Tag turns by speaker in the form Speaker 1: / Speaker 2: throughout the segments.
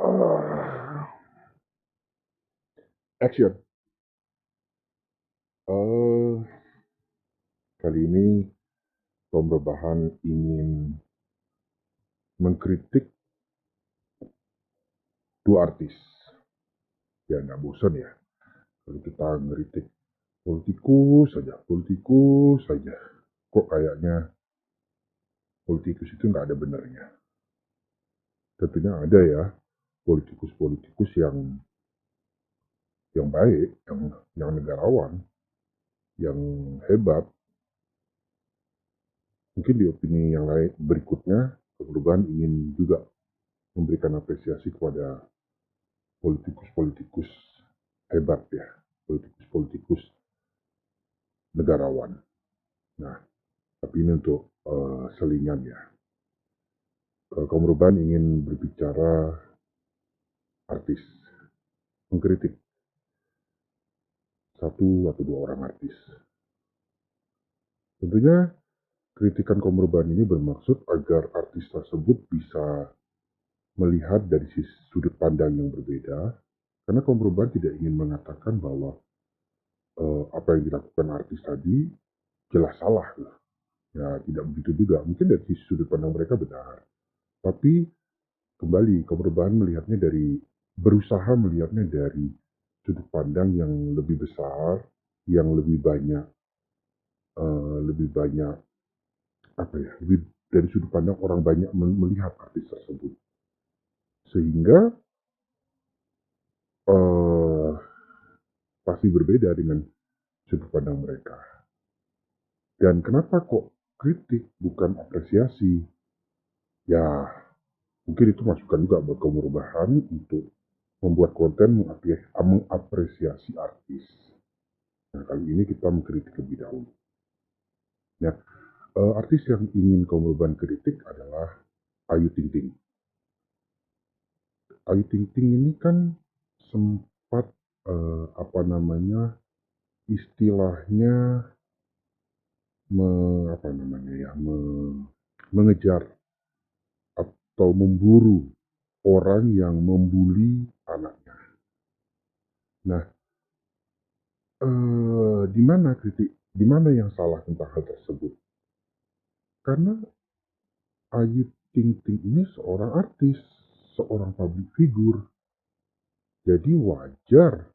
Speaker 1: Ah, Action. Eh, Kali ini kaum rebahan ingin mengkritik dua artis. Ya nggak bosan ya kalau kita ngeritik politikus saja. Kok kayaknya politikus itu nggak ada benernya. Tentunya ada ya politikus-politikus yang baik, yang negarawan, yang hebat. Mungkin di opini yang lain berikutnya, perubahan ingin juga memberikan apresiasi kepada politikus-politikus hebat ya, politikus-politikus negarawan. Nah, tapi ini untuk selingan ya. Kaum Urban ingin berbicara artis, mengkritik satu atau dua orang artis. Tentunya kritikan kaum Urban ini bermaksud agar artis tersebut bisa melihat dari sudut pandang yang berbeda, karena kaum Urban tidak ingin mengatakan bahwa apa yang dilakukan artis tadi jelas salah. Ya, tidak begitu juga. Mungkin dari sudut pandang mereka benar. Tapi kembali ke perubahan melihatnya berusaha melihatnya dari sudut pandang yang lebih besar, yang lebih banyak apa ya, lebih dari sudut pandang orang banyak melihat artis tersebut. Sehingga eh, pasti berbeda dengan sudut pandang mereka. Dan kenapa kok kritik bukan apresiasi? Ya, mungkin itu masukan juga buat kaum rebahan untuk membuat konten mengapresiasi artis. Nah, kali ini kita mengkritik lebih dahulu. Nah, artis yang ingin kaum urban kritik adalah Ayu Ting Ting. Ayu Ting Ting ini kan sempat apa namanya istilahnya apa namanya ya mengejar atau memburu orang yang membuli anaknya. Nah, di mana yang salah tentang hal tersebut? Karena Ayu Ting Ting ini seorang artis, seorang public figure. Jadi wajar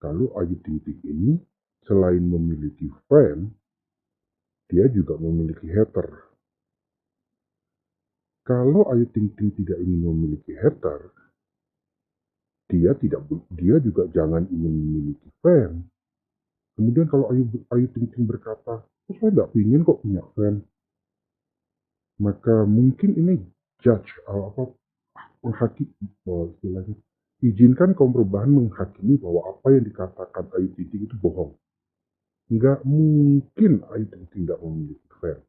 Speaker 1: kalau Ayu Ting Ting ini selain memiliki fan, dia juga memiliki hater. Kalau Ayu Ting Ting tidak ingin memiliki hater, dia juga jangan ingin memiliki fan. Kemudian kalau Ayu Ting Ting berkata, oh, saya tidak ingin kok punya fan, maka mungkin ini judge apa menghakimi bahwa istilahnya izinkan kaum perubahan menghakimi bahwa apa yang dikatakan Ayu Ting Ting itu bohong. Nggak mungkin Ayu Ting Ting nggak memiliki fan.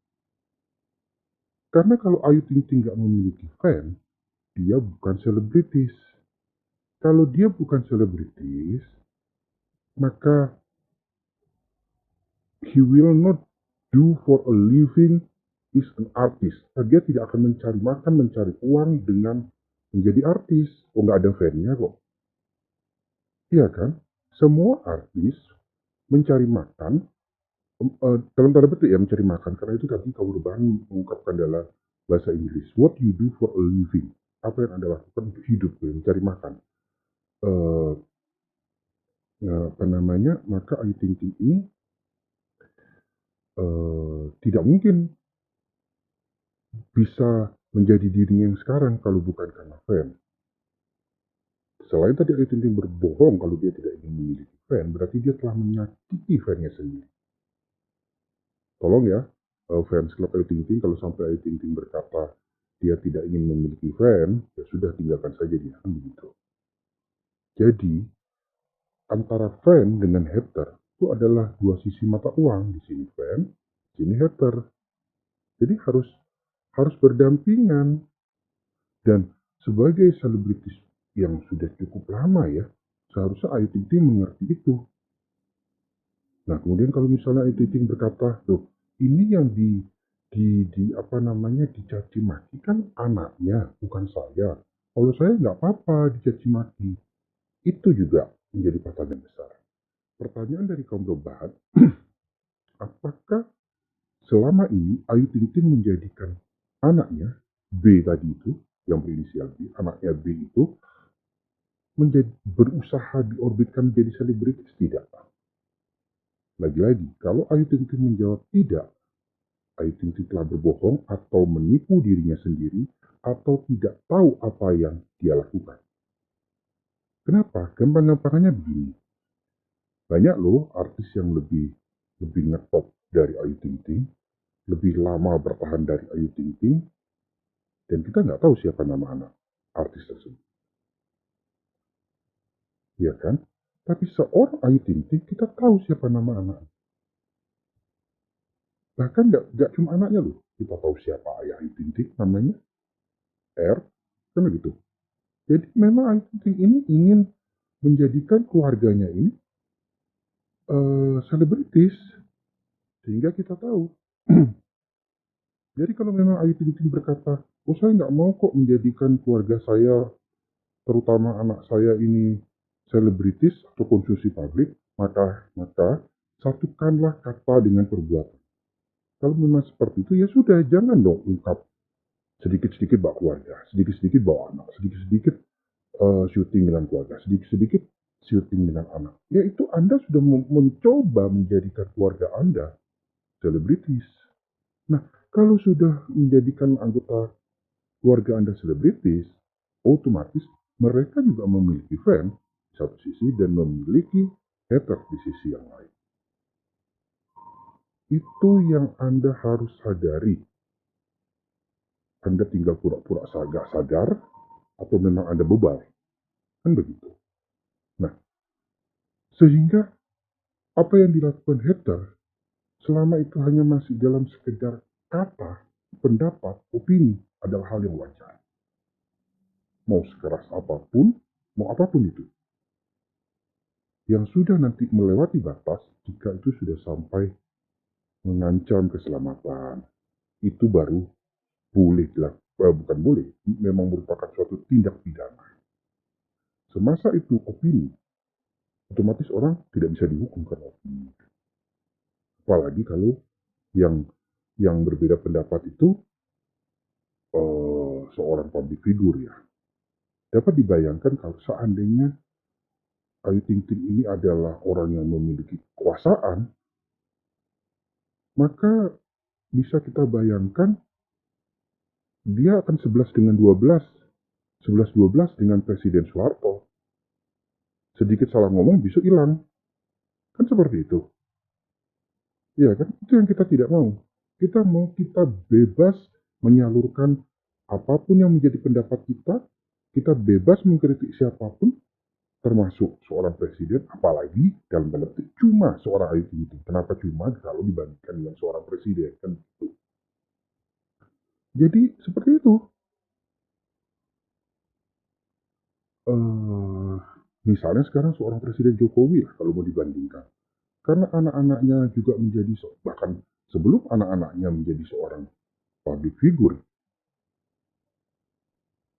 Speaker 1: Karena kalau Ayu Ting Ting nggak memiliki fan, dia bukan selebritis. Kalau dia bukan selebritis, maka he will not do for a living is an artist. Nah, dia tidak akan mencari makan, mencari uang dengan menjadi artis. Oh, nggak ada fan-nya kok. Iya kan? Semua artis mencari makan, dalam tanda petik ya mencari makan, karena itu tadi kamu Urban mengungkapkan dalam bahasa Inggris. What you do for a living. Apa yang Anda lakukan untuk hidup, ya, mencari makan. Eh, apa namanya, maka Ayu Ting Ting ini tidak mungkin bisa menjadi dirinya yang sekarang kalau bukan karena fan. Selain tadi Ayu Ting Ting berbohong kalau dia tidak ingin memiliki fan, berarti dia telah menyakiti fannya sendiri. Tolong ya, fans klub Ayu Ting Ting, kalau sampai Ayu Ting Ting berkata dia tidak ingin memiliki fan, ya sudah tinggalkan saja dia, kan begitu. Jadi, antara fan dengan hater itu adalah dua sisi mata uang. Di sini fan, di sini hater. Jadi harus berdampingan. Dan sebagai selebritis yang sudah cukup lama ya, seharusnya Ayu Ting Ting mengerti itu. Nah, kemudian kalau misalnya Ayu Ting Ting berkata, "Loh, ini yang di apa namanya dicaci maki kan anaknya, bukan saya." Kalau saya nggak apa-apa dicaci maki. Itu juga menjadi pertanyaan besar. Pertanyaan dari kaum rebahan, apakah selama ini Ayu Ting Ting menjadikan anaknya B tadi itu, yang berinisial B, anaknya B itu menjadi berusaha diorbitkan menjadi selebritis? Tidak. Lagi-lagi, kalau Ayu Ting Ting menjawab tidak, Ayu Ting Ting telah berbohong atau menipu dirinya sendiri atau tidak tahu apa yang dia lakukan. Kenapa? Gampang-gampangannya begini. Banyak loh artis yang lebih ngetop dari Ayu Ting Ting, lebih lama bertahan dari Ayu Ting Ting, dan kita nggak tahu siapa nama anak artis tersebut. Ya kan? Tapi seorang Ayu Ting Ting, kita tahu siapa nama anaknya. Bahkan nggak cuma anaknya loh. Kita tahu siapa ayah Ayu Ting Ting, namanya R, kan begitu. Jadi memang Ayu Ting Ting ini ingin menjadikan keluarganya ini selebritis, sehingga kita tahu. Jadi kalau memang Ayu Ting Ting berkata, oh saya nggak mau kok menjadikan keluarga saya, terutama anak saya ini selebritis atau konsumsi publik, maka satukanlah kata dengan perbuatan. Kalau memang seperti itu, ya sudah, jangan dong ungkap sedikit-sedikit bawa keluarga, sedikit-sedikit bawa anak, sedikit-sedikit syuting dengan keluarga, sedikit-sedikit syuting dengan anak. Ya itu Anda sudah mencoba menjadikan keluarga Anda selebritis. Nah, kalau sudah menjadikan anggota keluarga Anda selebritis, otomatis mereka juga memiliki fan di satu sisi dan memiliki hater di sisi yang lain. Itu yang Anda harus sadari. Anda tinggal pura-pura agak sadar atau memang Anda bebal. Kan begitu. Nah, sehingga apa yang dilakukan hater selama itu hanya masih dalam sekedar kata, pendapat, opini adalah hal yang wajar. Mau sekeras apapun, mau apapun itu. Yang sudah nanti melewati batas, jika itu sudah sampai mengancam keselamatan, itu baru boleh bukan boleh, memang merupakan suatu tindak pidana. Semasa itu opini, otomatis orang tidak bisa dihukum karena opini. Apalagi kalau yang berbeda pendapat itu seorang public figure ya. Dapat dibayangkan kalau seandainya Ayu Ting Ting ini adalah orang yang memiliki kekuasaan, maka bisa kita bayangkan dia akan 11 dengan 12, 11-12 dengan Presiden Soeharto. Sedikit salah ngomong bisa hilang. Kan seperti itu. Ya kan? Itu yang kita tidak mau. Kita bebas menyalurkan apapun yang menjadi pendapat kita bebas mengkritik siapapun, termasuk seorang presiden, apalagi dalam tanda petik cuma seorang Ayu Ting Ting. Kenapa cuma kalau dibandingkan dengan seorang presiden kan gitu. Jadi seperti itu. Eh, Misalnya sekarang seorang presiden Jokowi lah kalau mau dibandingkan. Karena anak-anaknya juga menjadi, bahkan sebelum anak-anaknya menjadi seorang public figure,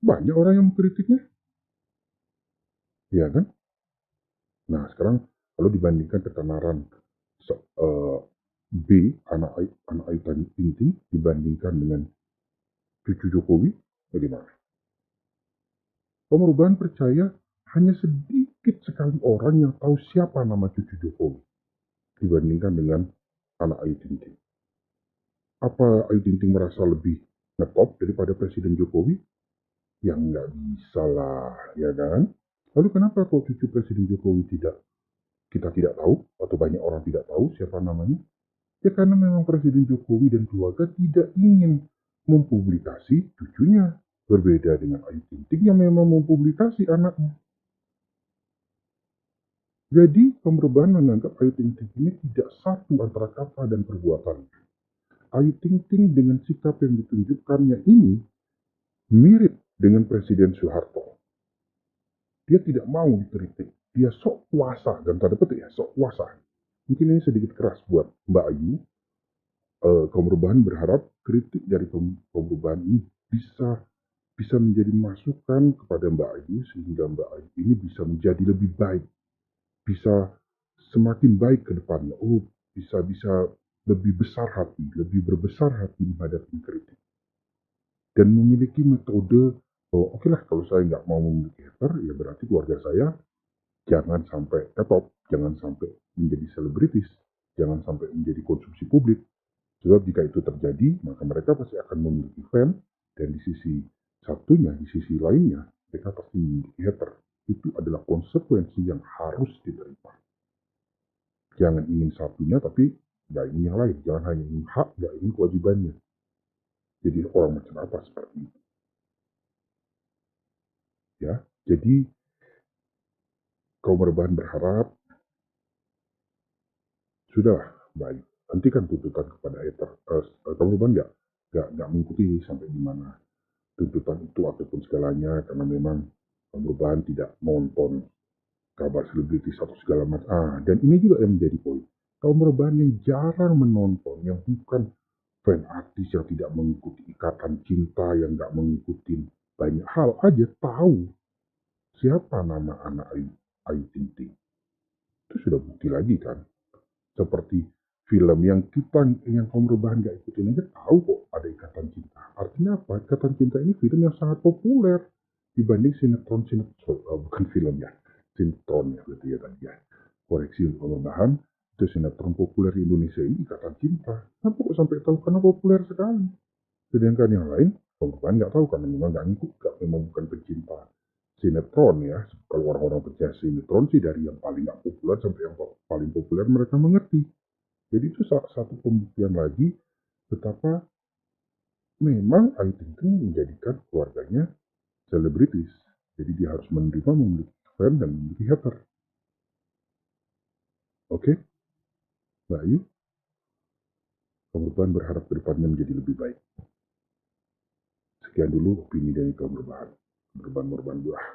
Speaker 1: banyak orang yang mengkritiknya, ya kan? Nah sekarang kalau dibandingkan ketenaran B, anak Ayu Ting Ting dibandingkan dengan cucu Jokowi, bagaimana? Perubahan percaya hanya sedikit sekali orang yang tahu siapa nama cucu Jokowi dibandingkan dengan anak Ayu Ting Ting. Apa Ayu Ting Ting merasa lebih ngetop daripada Presiden Jokowi? Ya nggak bisa lah, ya kan? Lalu kenapa kok cucu Presiden Jokowi kita tidak tahu atau banyak orang tidak tahu siapa namanya? Ya karena memang Presiden Jokowi dan keluarga tidak ingin mempublikasi cucunya. Berbeda dengan Ayu Ting Ting yang memang mempublikasi anaknya. Jadi perubahan menganggap Ayu Ting Ting ini tidak satu antara kata dan perbuatan. Ayu Ting Ting dengan sikap yang ditunjukkannya ini mirip dengan Presiden Soeharto. Dia tidak mau dikritik. Dia sok kuasa, dan tanda petik ya, sok kuasa. Mungkin ini sedikit keras buat Mbak Ayu. Kaum perubahan berharap kritik dari kaum perubahan ini bisa bisa menjadi masukan kepada Mbak Ayu sehingga Mbak Ayu ini bisa menjadi lebih baik, bisa semakin baik ke depannya. Oh, bisa lebih besar hati, lebih berbesar hati menghadapi kritik. Dan memiliki metode, oh oke lah kalau saya nggak mau memiliki hater, ya berarti keluarga saya jangan sampai ketop, jangan sampai menjadi selebritis, jangan sampai menjadi konsumsi publik. Sebab jika itu terjadi, maka mereka pasti akan memiliki fan, dan di sisi satunya, di sisi lainnya, mereka pasti memiliki hater. Itu adalah konsekuensi yang harus diterima. Jangan ingin satunya, tapi nggak ingin yang lain. Jangan hanya ingin hak, nggak ingin kewajibannya. Jadi orang macam apa seperti itu? Ya, jadi kaum rebahan berharap, sudah baik. Hentikan tuntutan kepada hater. Kaum rebahan nggak mengikuti sampai di mana tuntutan itu ataupun segalanya, karena memang perubahan tidak nonton kabar selebritis atau segala macam. Dan ini juga yang menjadi poin. Kaum perubahan yang jarang menonton, yang bukan fan artis, yang tidak mengikuti ikatan cinta, yang nggak mengikuti banyak hal aja tahu siapa nama anak Ayu Ting Ting. Itu sudah bukti lagi kan. Seperti film yang kita, yang kaum perubahan nggak ikutin aja tahu kok ada ikatan cinta. Artinya apa? Ikatan cinta ini film yang sangat populer dibanding sinetron, bukan film ya, sinetron ya berarti ya tadi ya. Koreksi untuk perubahan, itu sinetron populer di Indonesia ini ikatan cinta. Kenapa kok sampai tahu? Karena populer sekali. Sedangkan yang lain, perubahan nggak tahu karena memang nggak ngikut, memang bukan pecinta sinetron ya. Kalau orang-orang percaya sinetron sih dari yang paling nggak populer sampai yang paling populer mereka mengerti. Jadi itu salah satu pembuktian lagi betapa memang Ayu Ting Ting menjadikan keluarganya selebritis. Jadi dia harus menerima memiliki fan dan memiliki hater. Oke, Mbak Ayu, kaum berharap ke depannya menjadi lebih baik. Sekian dulu opini dari kaum berbahan. Berbahan buah.